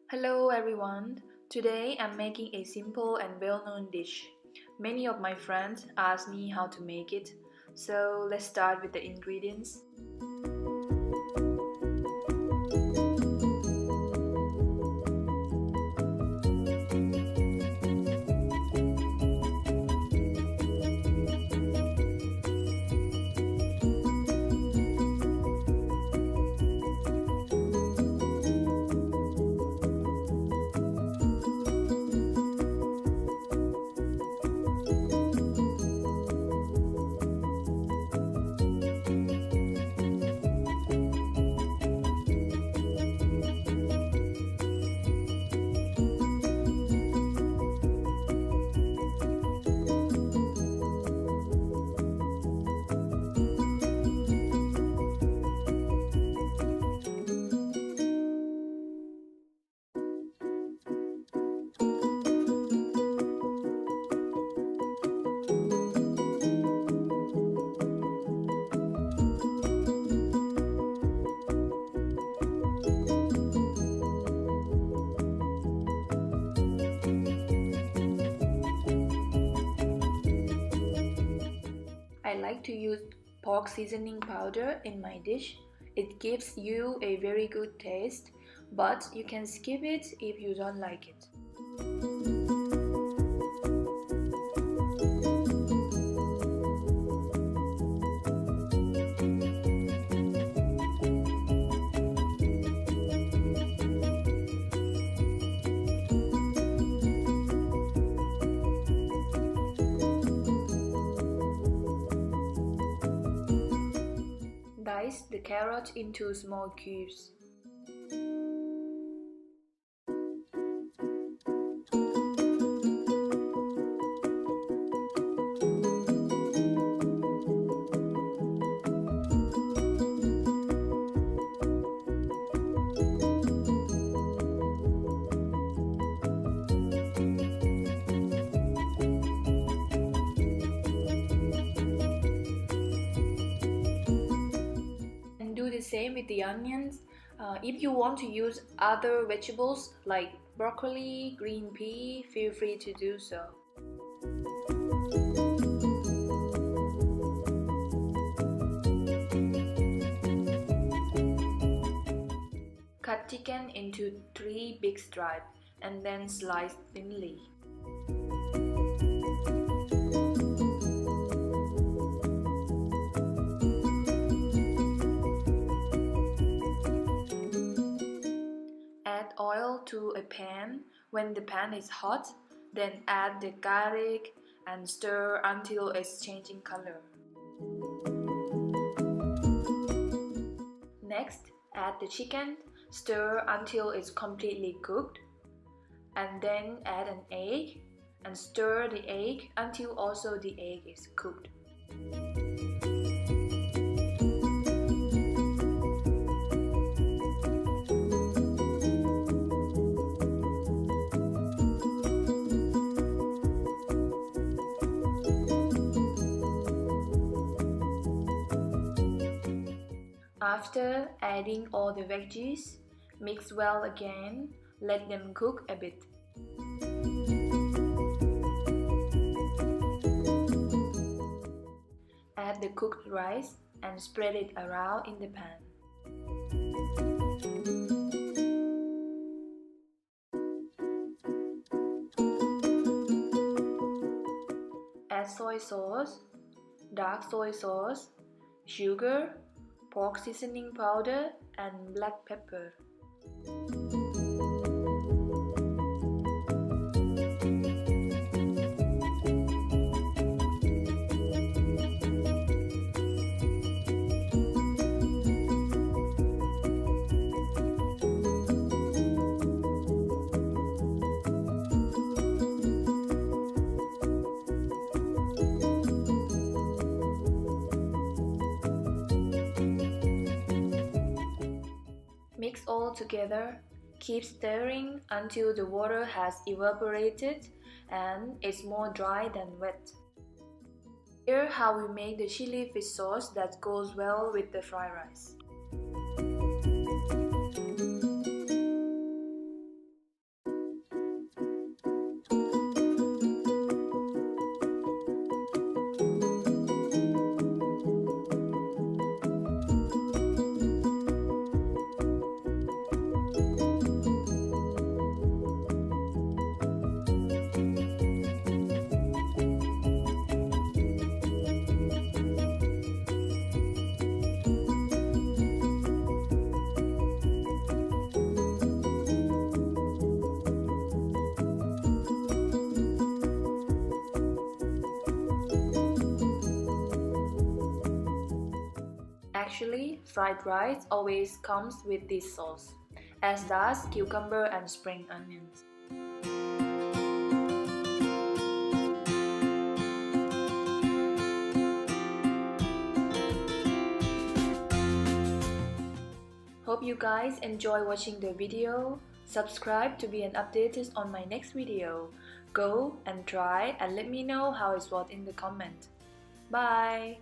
Hello everyone. Today I'm making a simple and well-known dish. Many of my friends ask me how to make it, so let's start with the ingredients. I like to use pork seasoning powder in my dish. It gives you a very good taste, but you can skip it if you don't like it. Dice the carrot into small cubes. Do the same with the onions. If you want to use other vegetables like broccoli, green pea, feel free to do so. Cut chicken into 3 big stripes and then slice thinly. Add oil to a pan. When the pan is hot, then add the garlic and stir until it's changing color. Next, add the chicken, stir until it's completely cooked, and then add an egg and stir the egg until also the egg is cooked. After adding all the veggies, mix well again, let them cook a bit. Add the cooked rice and spread it around in the pan. Add soy sauce, dark soy sauce, sugar, pork seasoning powder, and black pepper. Mix all together. Keep stirring until the water has evaporated and it's more dry than wet. Here's how we make the chili fish sauce that goes well with the fried rice. Actually, fried rice always comes with this sauce, as does cucumber and spring onions. Hope you guys enjoy watching the video. Subscribe to be an updated on my next video. Go and try and let me know how it was in the comment. Bye!